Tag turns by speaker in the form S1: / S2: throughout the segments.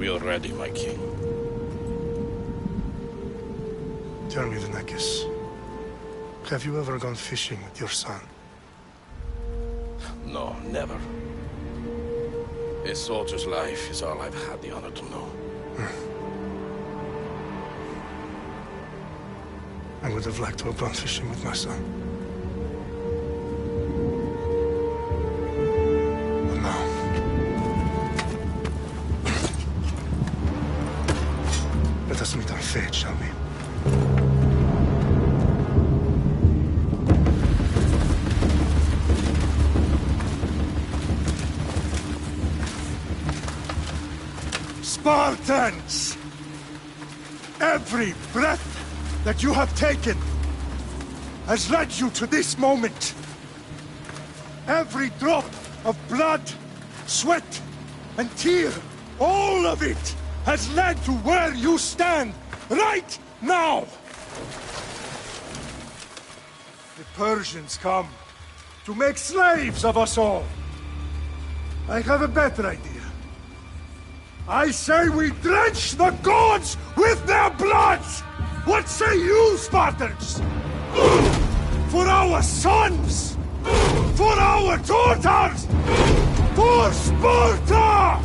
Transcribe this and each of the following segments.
S1: We are ready, my king.
S2: Tell me, Venekis, have you ever gone fishing with your son?
S1: No, never. A soldier's life is all I've had the honor to know.
S2: I would have liked to have gone fishing with my son. But now... let us meet on Fate, shall we? Spartans! Every breath that you have taken has led you to this moment. Every drop of blood, sweat, and tear, all of it has led to where you stand right now. The Persians come to make slaves of us all. I have a better idea. I say we drench the gods with their blood! What say you, Spartans? For our sons! For our daughters! For Sparta!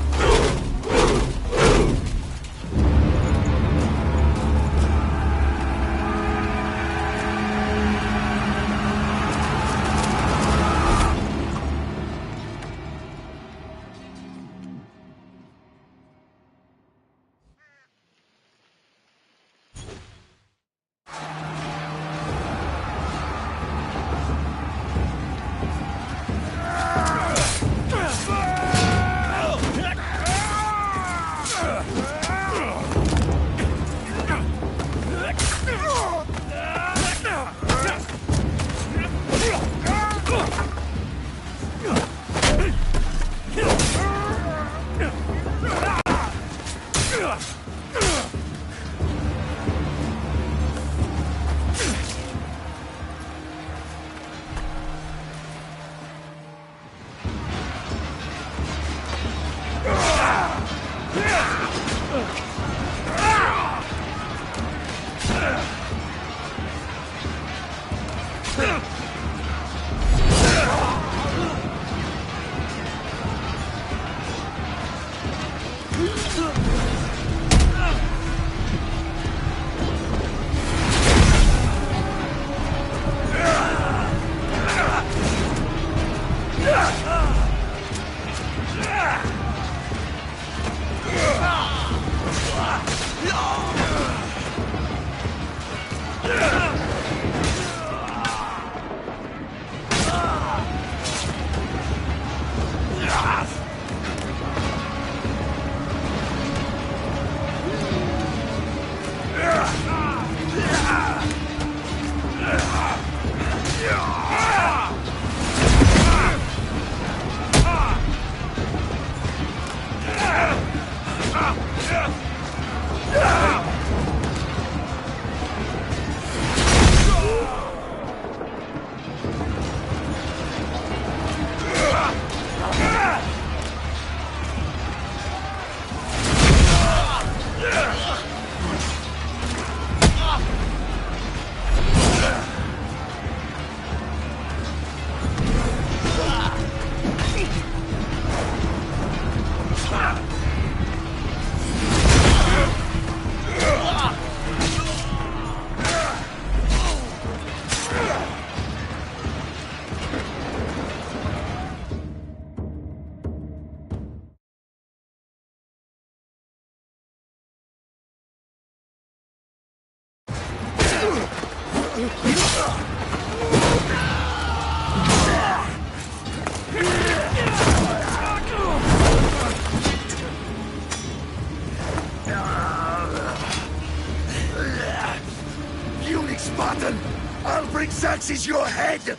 S3: Puny Spartan! I'll bring Xerxes your head!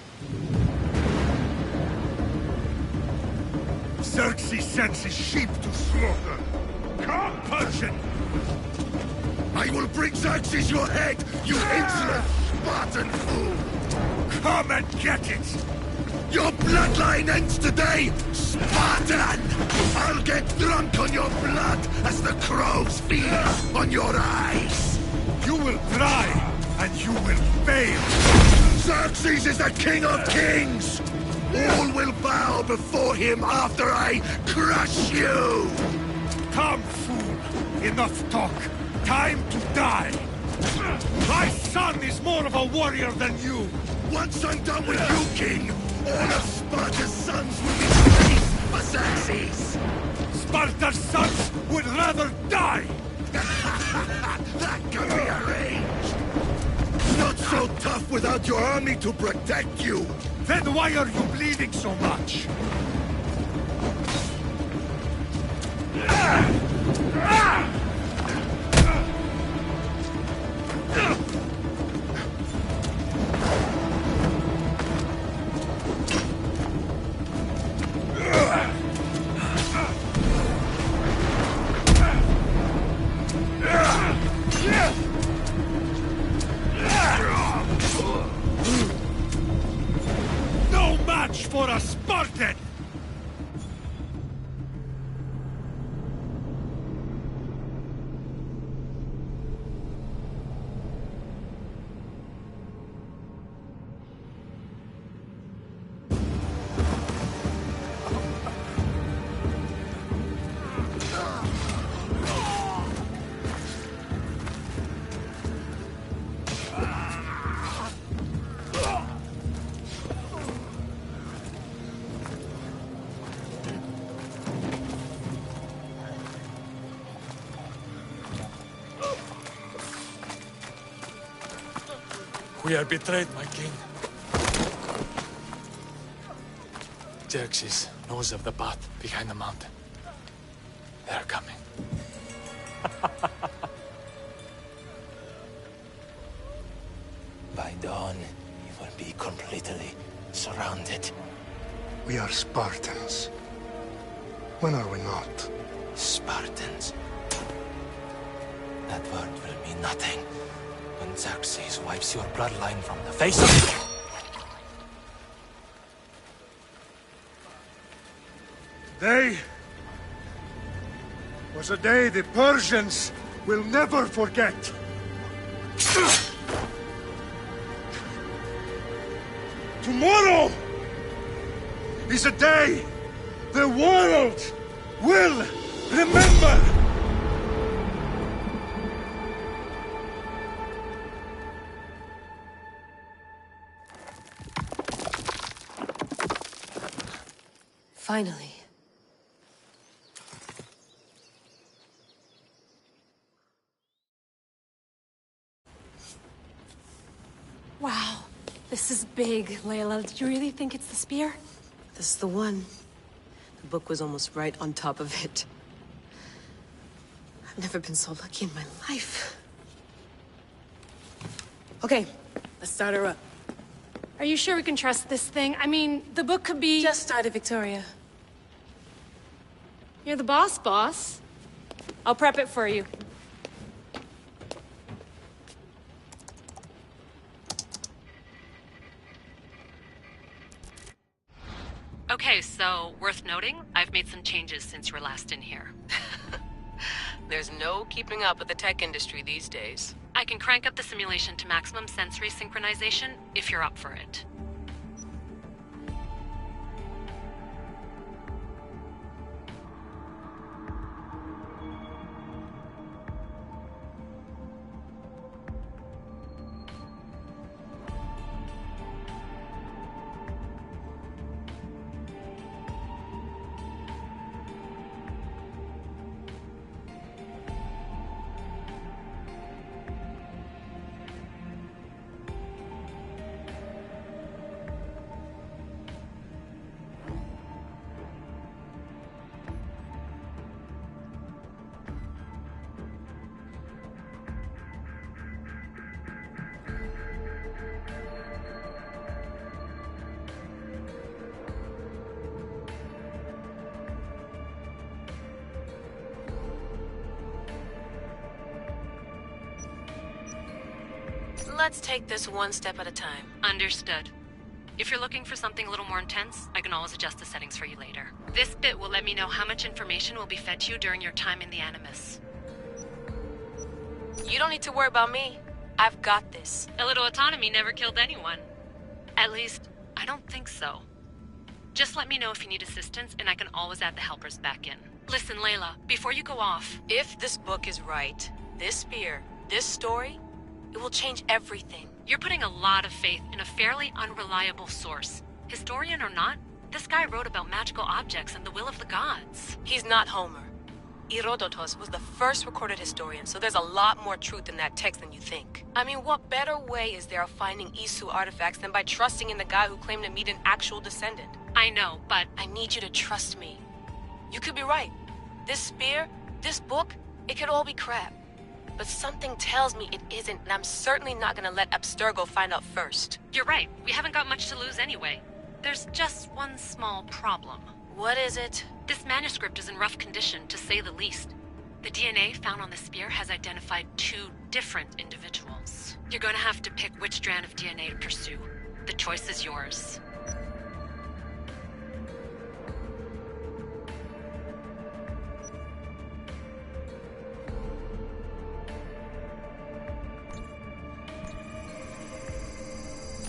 S2: Xerxes sends his sheep to slaughter. Come, Persian!
S3: I will bring Xerxes your head, you insolent Spartan fool!
S2: Come and get it!
S3: Your bloodline ends today, Spartan! I'll get drunk on your blood as the crows feed on your eyes!
S2: You will try, and you will fail!
S3: Xerxes is the king of kings! All will bow before him after I crush you!
S2: Come, fool! Enough talk! Time to die! My son is more of a warrior than you!
S3: Once I'm done with you, king, all of Sparta's sons will be slaves for Xerxes!
S2: Sparta's sons would rather die!
S3: That can be arranged! Not so tough without your army to protect you!
S2: Then why are you bleeding so much? No match for a Spartan!
S4: We are betrayed, my king. Xerxes knows of the path behind the mountain. They are coming.
S5: By dawn, you will be completely surrounded.
S2: We are Spartans. When are we not?
S5: Spartans. That word will mean nothing when Xerxes wipes your bloodline from the face of the...
S2: Day was a day the Persians will never forget. Tomorrow is a day the world will remember.
S6: Finally.
S7: Wow, this is big, Layla. Did you really think it's the spear?
S6: This is the one. The book was almost right on top of it. I've never been so lucky in my life. Okay, let's start her up.
S7: Are you sure we can trust this thing? I mean, the book could be...
S6: Just started, Victoria.
S7: You're the boss, boss. I'll prep it for you.
S8: Okay, so worth noting, I've made some changes since you were last in here.
S9: There's no keeping up with the tech industry these days.
S8: I can crank up the simulation to maximum sensory synchronization if you're up for it.
S9: Let's take this one step at a time.
S8: Understood. If you're looking for something a little more intense, I can always adjust the settings for you later. This bit will let me know how much information will be fed to you during your time in the Animus.
S9: You don't need to worry about me. I've got this.
S8: A little autonomy never killed anyone. At least, I don't think so. Just let me know if you need assistance, and I can always add the helpers back in. Listen, Layla, before you go off...
S9: If this book is right, this spear, this story, it will change everything.
S8: You're putting a lot of faith in a fairly unreliable source. Historian or not, this guy wrote about magical objects and the will of the gods.
S9: He's not Homer. Herodotus was the first recorded historian, so there's a lot more truth in that text than you think. I mean, what better way is there of finding Isu artifacts than by trusting in the guy who claimed to meet an actual descendant?
S8: I know, but...
S9: I need you to trust me. You could be right. This spear, this book, it could all be crap. But something tells me it isn't, and I'm certainly not gonna let Abstergo find out first.
S8: You're right. We haven't got much to lose anyway. There's just one small problem.
S9: What is it?
S8: This manuscript is in rough condition, to say the least. The DNA found on the spear has identified 2 different individuals. You're going to have to pick which strand of DNA to pursue. The choice is yours.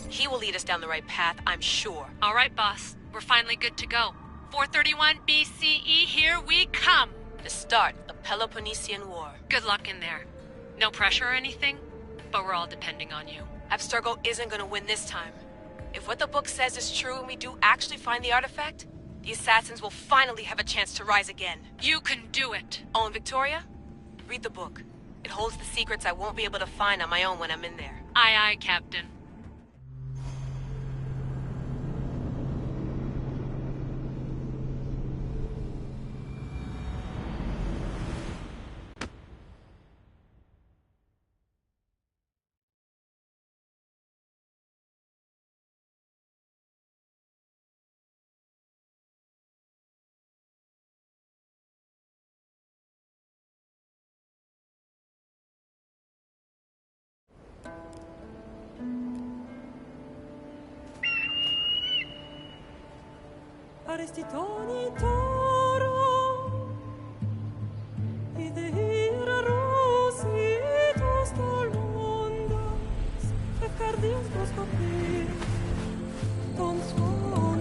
S9: He will lead us down the right path, I'm sure.
S8: All right, boss. We're finally good to go. 431 BCE, here we come!
S9: The start of the Peloponnesian War.
S8: Good luck in there. No pressure or anything, but we're all depending on you.
S9: Abstergo isn't gonna win this time. If what the book says is true and we do actually find the artifact, the assassins will finally have a chance to rise again.
S8: You can do it!
S9: Oh, and Victoria? Read the book. It holds the secrets I won't be able to find on my own when I'm in there.
S8: Aye, aye, Captain.
S10: Arestitoni toro, idehira rositos tolmondas, efcardios proscopir, ton svon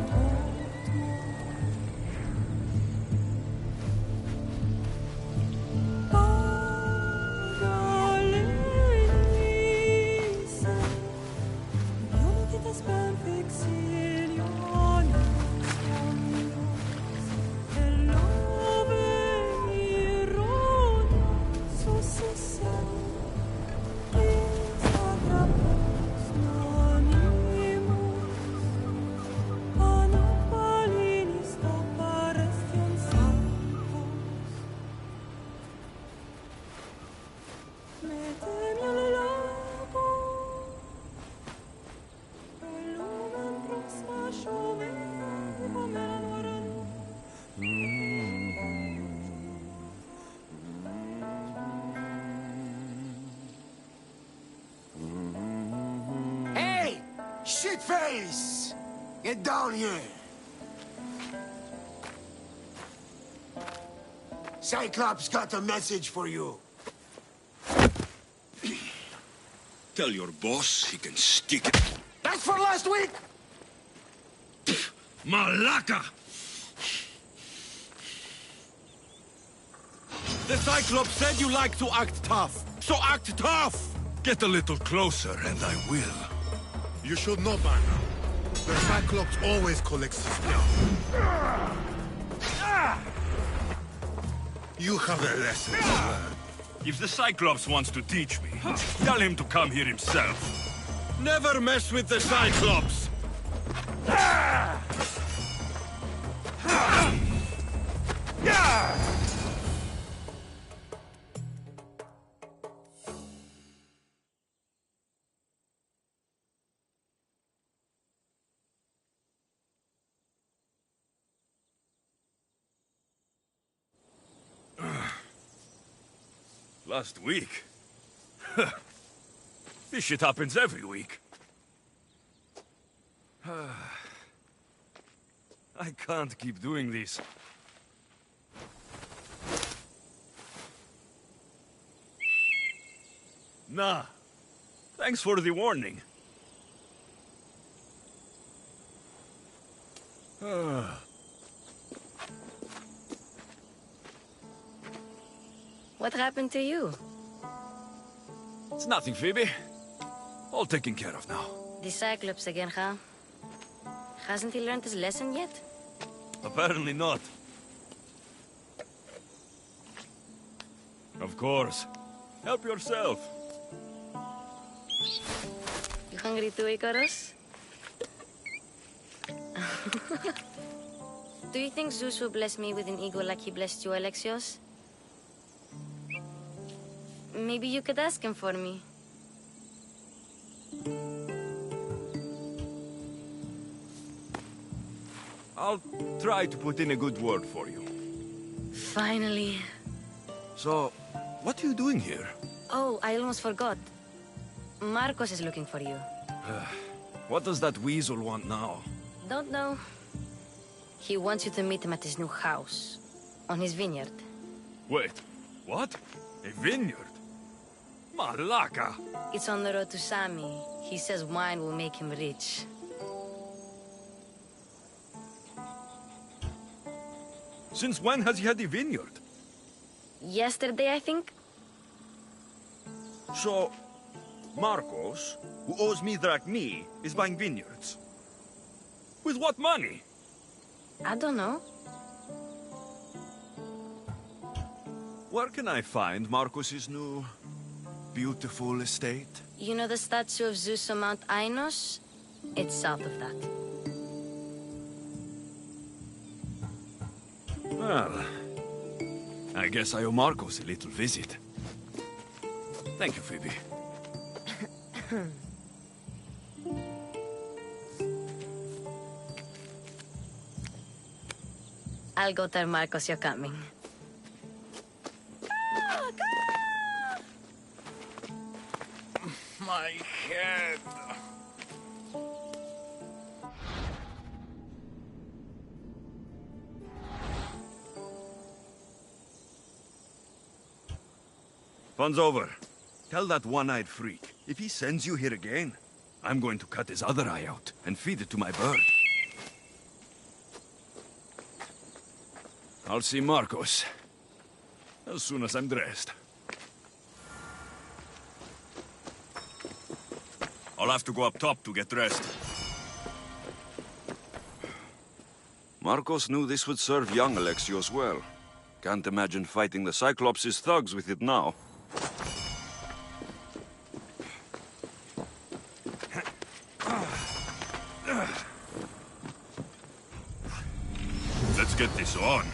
S3: Shitface! Get down here! Cyclops got a message for you.
S11: Tell your boss he can stick it.
S3: That's for last week!
S11: Malaka! The Cyclops said you like to act tough, so act tough! Get a little closer and I will.
S3: You should know by now. The Cyclops always collects his stuff. You have a lesson to learn.
S11: If the Cyclops wants to teach me, tell him to come here himself. Never mess with the Cyclops! Last week? This shit happens every week. I can't keep doing this. Nah. Thanks for the warning.
S9: What happened to you?
S11: It's nothing, Phoebe. All taken care of now.
S9: The Cyclops again, huh? Hasn't he learned his lesson yet?
S11: Apparently not. Of course. Help yourself.
S9: You hungry too, Icarus? Do you think Zeus will bless me with an ego like he blessed you, Alexios? Maybe you could ask him for me.
S11: I'll try to put in a good word for you.
S9: Finally.
S11: So, what are you doing here?
S9: Oh, I almost forgot. Marcos is looking for you.
S11: What does that weasel want now?
S9: Don't know. He wants you to meet him at his new house. On his vineyard.
S11: Wait, what? A vineyard? Malaka!
S9: It's on the road to Sami. He says wine will make him rich.
S11: Since when has he had a vineyard?
S9: Yesterday, I think?
S11: So, Marcos, who owes me drachmi, is buying vineyards. With what money?
S9: I don't know.
S11: Where can I find Marcos's new, beautiful estate?
S9: You know the statue of Zeus on Mount Ainos? It's south of that.
S11: Well, I guess I owe Marcos a little visit. Thank you, Phoebe.
S9: I'll go tell Marcos you're coming.
S11: My head. Fun's over. Tell that one-eyed freak, if he sends you here again, I'm going to cut his other eye out and feed it to my bird. I'll see Marcos as soon as I'm dressed. I'll have to go up top to get dressed. Marcos knew this would serve young Alexios well. Can't imagine fighting the Cyclops' thugs with it now. Let's get this on.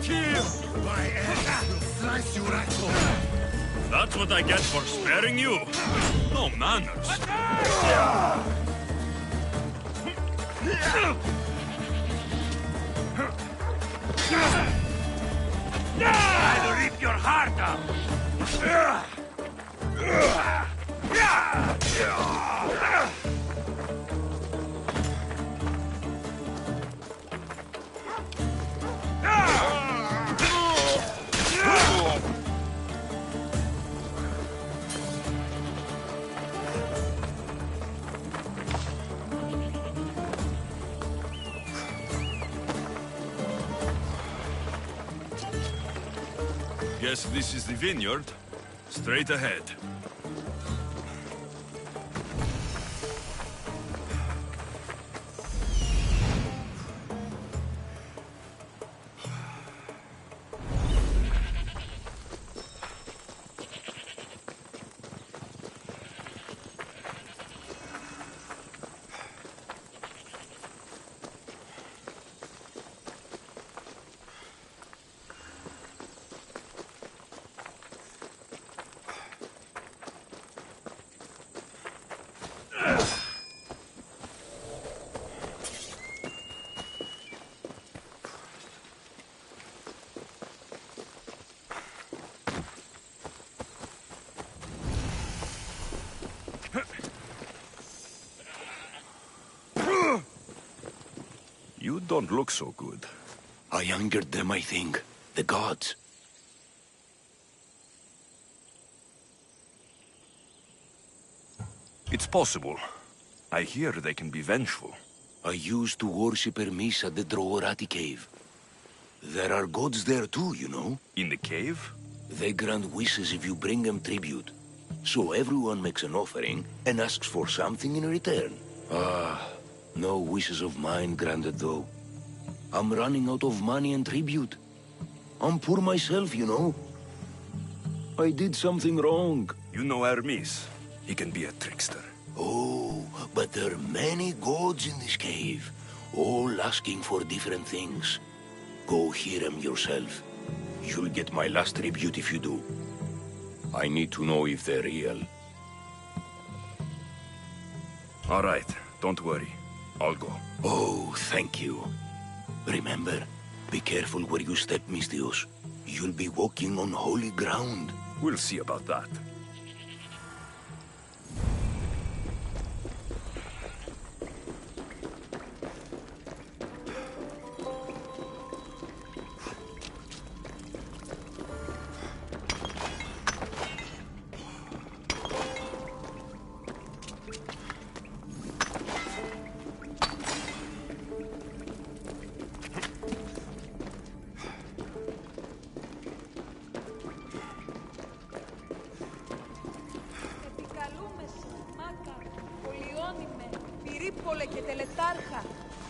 S11: Get here!
S3: My ass will slice you right off.
S11: That's what I get for sparing you. No manners.
S3: I'll rip your heart out.
S11: Guess this is the vineyard. Straight ahead. You don't look so good.
S3: I angered them, I think. The gods.
S11: It's possible. I hear they can be vengeful.
S3: I used to worship Hermes at the Droorati cave. There are gods there too, you know.
S11: In the cave?
S3: They grant wishes if you bring them tribute. So everyone makes an offering and asks for something in return. No wishes of mine granted though. I'm running out of money and tribute. I'm poor myself, you know. I did something wrong.
S11: You know Hermes. He can be a trickster.
S3: Oh, but there are many gods in this cave, all asking for different things. Go hear them yourself. You'll get my last tribute if you do. I need to know if they're real.
S11: All right, don't worry. I'll go.
S3: Oh, thank you. Remember, be careful where you step, Misthios. You'll be walking on holy ground.
S11: We'll see about that.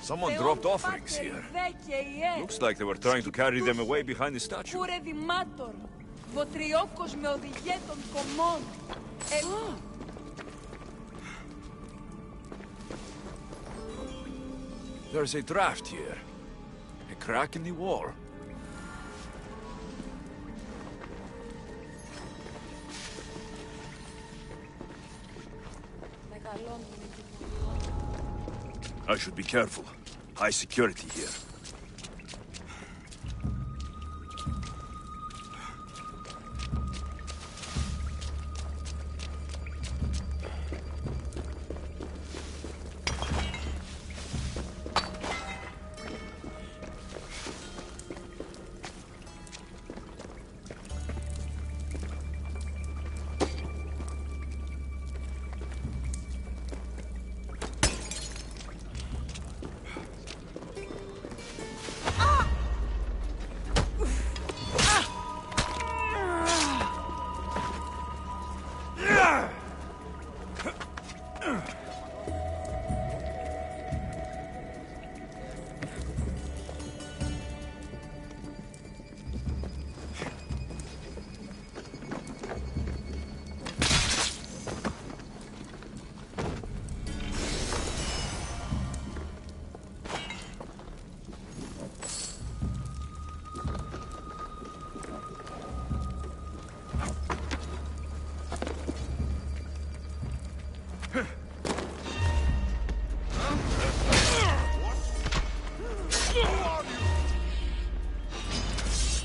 S11: Someone dropped offerings here. Looks like they were trying to carry them away behind the statue. There's a draft here. A crack in the wall. I should be careful. High security here.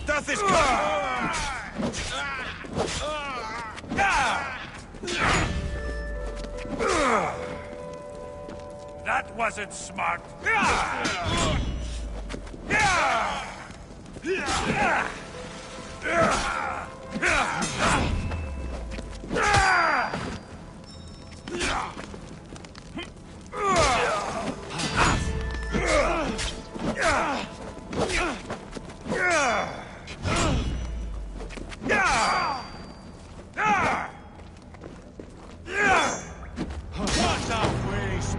S11: Death is coming!
S2: That wasn't smart. What a waste!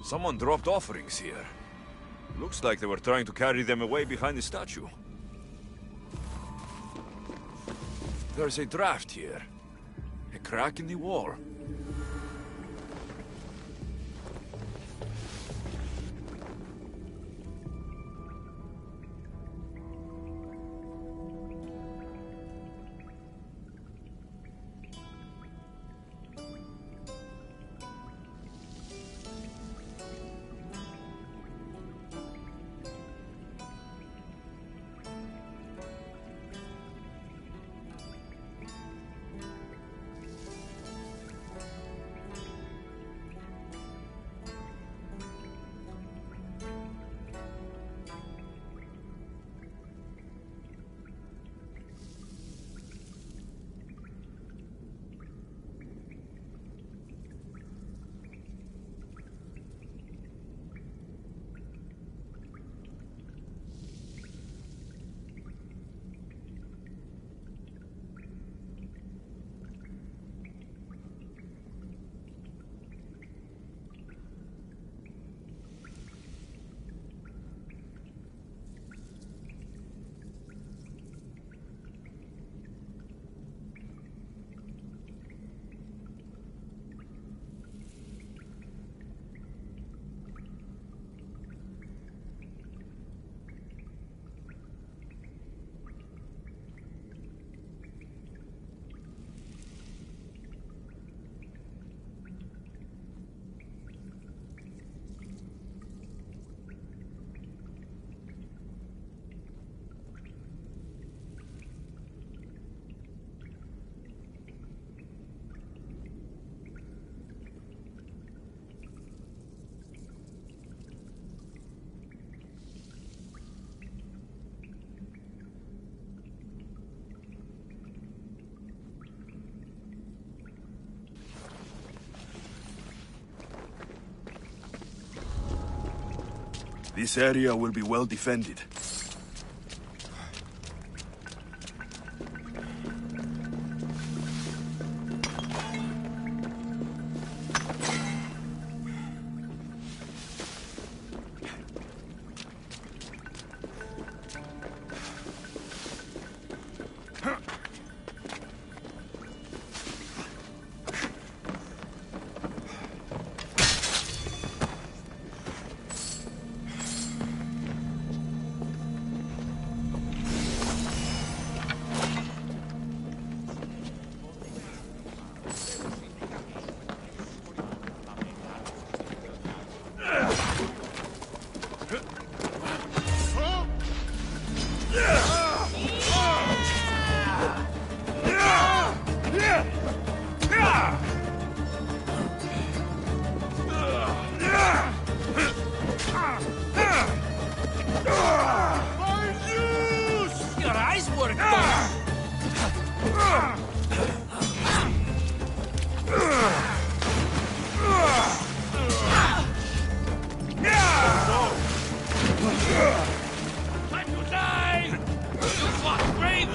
S11: Someone dropped offerings here. Looks like they were trying to carry them away behind the statue. There's a draft here. A crack in the wall. This area will be well defended.
S10: Time to die! You fought bravely!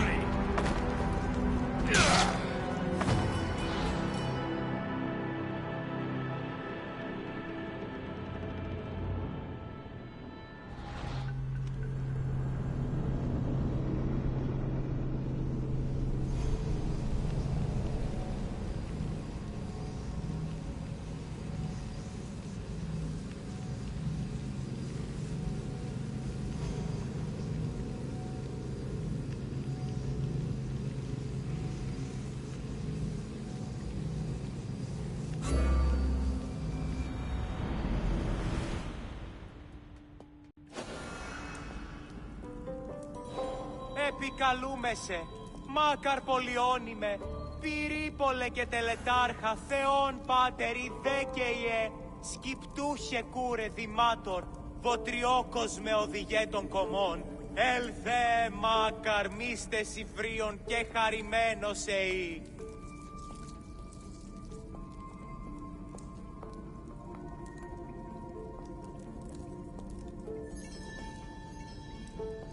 S12: Επικαλούμεσαι, μάκαρ πολιώνυμε, πυρήπολε και τελετάρχα, Θεόν πάτερ δέκαιε, σκυπτούχε κούρε δημάτορ, βοτριόκος με οδηγέ των κομμών, ελθέ μάκαρ μίστε συφρίων και χαρημένος εή.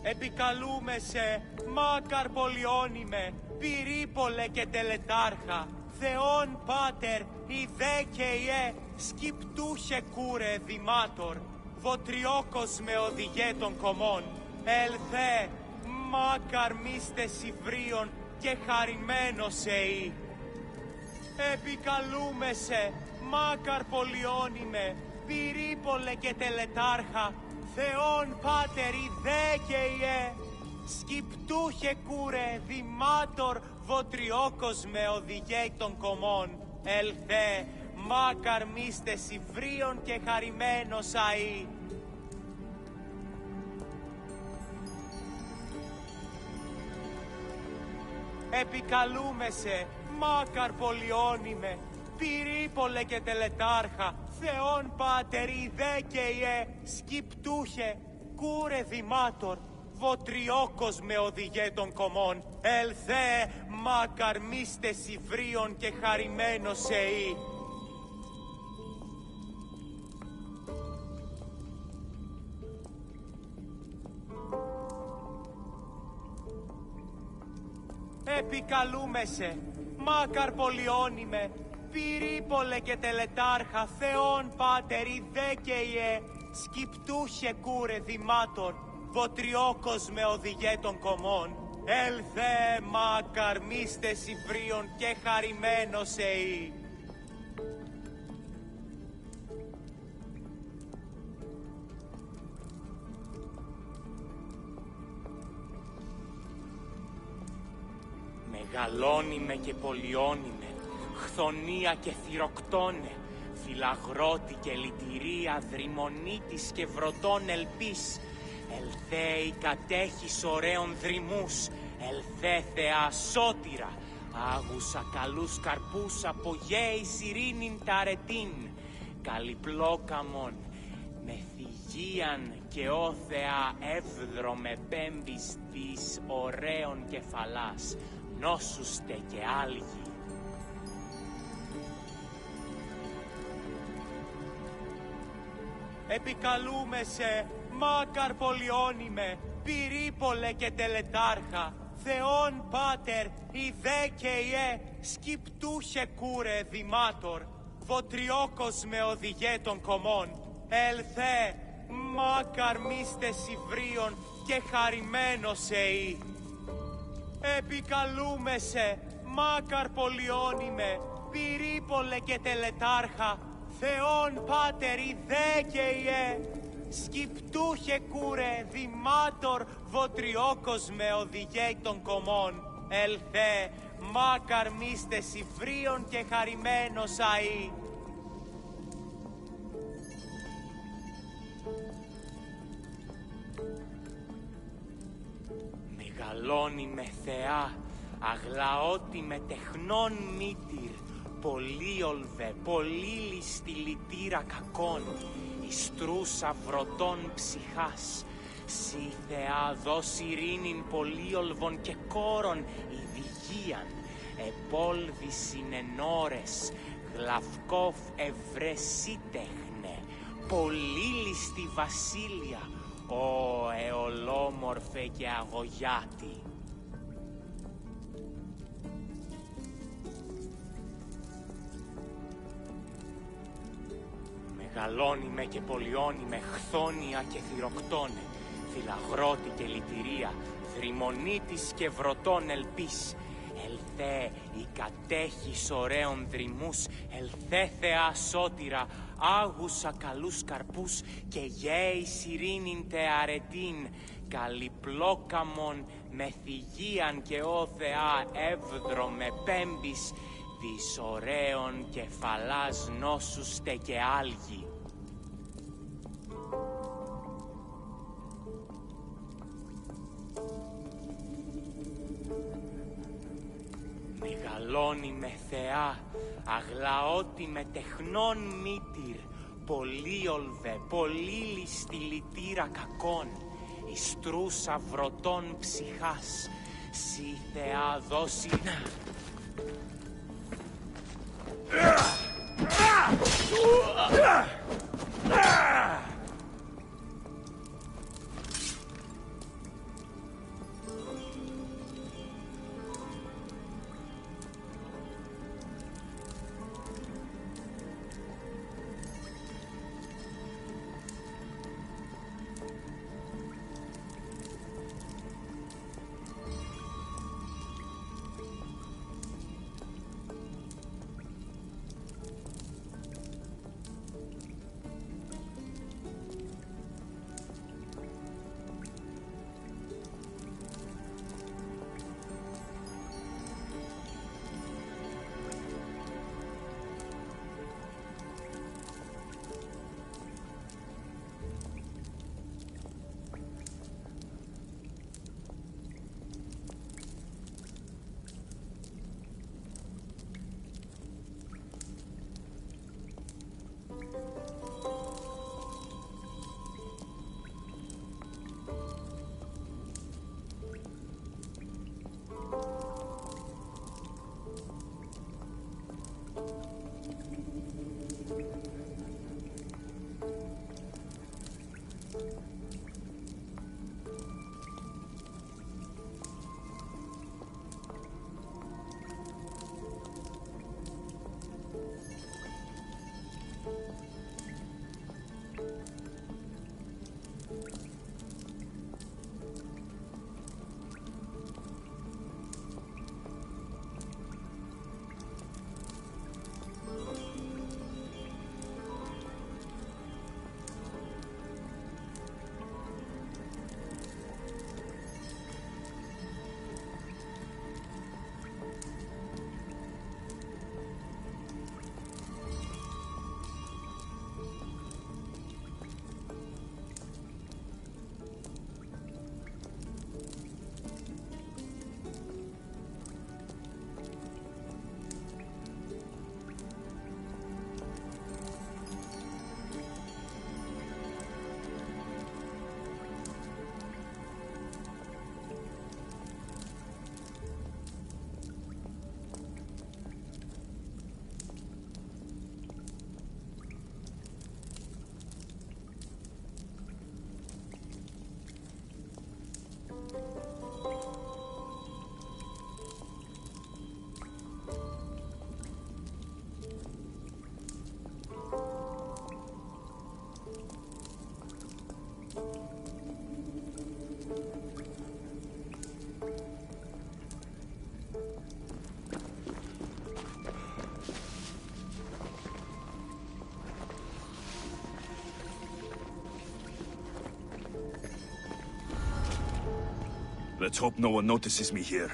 S12: Επικαλούμεσαι, μάκαρ πολιώνυμε, πυρήπολε και τελετάρχα, Θεόν πάτερ, δέκαιε, σκυπτούχε κούρε δημάτορ, βοτριόκος με οδηγέ των κομμών, ελθέ, μάκαρ μίστε συβρίων και χαρημένος εή. Επικαλούμεσαι, μάκαρ πολιώνυμε, πυρήπολε και τελετάρχα, Θεόν πάτερ δέκαιε, σκυπτούχε κούρε δημάτορ, βοτριόκος με οδηγέ των κομμών, ελθέ, μάκαρ μίστε συβρίων και χαρημένος αή. Επικαλούμεσαι, μάκαρ πολιώνυμε, πυρήπολε και τελετάρχα, Θεόν πάτερ δέκαιε, σκυπτούχε κούρε δημάτορ, βοτριόκος με οδηγέ των κομμών, ελθέ, μάκαρ μίστε συβρίων και χαρημένος εή. Επικαλούμεσαι, μάκαρ πολιώνυμε, πυρήπολε και τελετάρχα, Θεόν πάτερ δέκαιε, σκυπτούχε κούρε δημάτορ, βοτριόκος με οδηγέ των κομμών, ελθέ, μάκαρ μίστε συβρίων και χαρημένος εή. Μεγαλώνυμε και πολιώνυμε, χθονία και θυροκτώνε, φυλαγρώτη και λυτηρία, δρυμονίτης και βρωτών ελπίς, ελθέ η κατέχεις ωραίων δρυμούς, ελθέ Θεά σώτηρα, άγουσα καλούς καρπούς απογέης ειρήνην τα αρετήν, καλυπλόκαμον, με θυγίαν και ω Θεά εύδρομε πέμπης της ωραίων κεφαλάς, νόσουστε και άλγοι. Επικαλούμεσαι, μάκαρ πολιώνυμε, πυρήπολε και τελετάρχα, Θεόν πάτερ δέκαιε, σκυπτούχε κούρε δημάτορ, βοτριόκος με οδηγέ των κομμών, ελθέ, μάκαρ μίστε συβρίων και χαρημένος εή. Επικαλούμεσαι, μάκαρ πολιώνυμε, πυρήπολε και τελετάρχα, Θεόν πάτερ δέκαιε, σκυπτούχε κούρε δημάτορ, βοτριόκος με οδηγέ των κομμών, ελθέ, μάκαρ μίστε συβρίων και χαρημένος αή. Μεγαλώνει με Θεά, αγλαώτη με τεχνών μήτυρ, πολύολβε, πολύλιστη λυτήρα κακών, ιστρούσα βρωτών ψυχάς, σύ Θεά δώσ' ειρήνην πολύολβων και κόρων ειδικίαν, επόλδησιν εν ώρες, γλαυκόφ ευρεσίτεχνε, πολύλιστη βασίλεια, ω εολόμορφε και αγωγιάτη. Μεγαλώνει και πολιώνει με χθόνια και θυροκτώνε, φυλαγρώτη και λυτηρία, δρυμονίτης και βρωτών ελπίς. Ελθέ η κατέχεις ωραίων δρυμούς, ελθέ Θεά σώτηρα, άγουσα καλούς καρπούς και γέης ειρήνην τε αρετήν, καλυπλόκαμον με θυγίαν και ω Θεά εύδρο με πέμπης, της ωραίων κεφαλάς νόσους τε και άλγη. Μεγαλώνει με θεά, αγλαώτη με τεχνών μήτυρ, πολύολβε, πολύ λιστη λυτήρα κακών, ιστρούσα βρωτών ψυχάς, σύ θεά δώσει...
S11: Let's hope no one notices me here.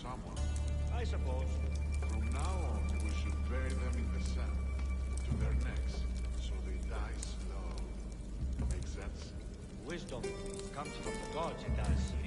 S2: someone.
S13: I suppose.
S2: From now on, we should bury them in the sand, to their necks, so they die slow. Make sense?
S13: Wisdom comes from the gods, it does.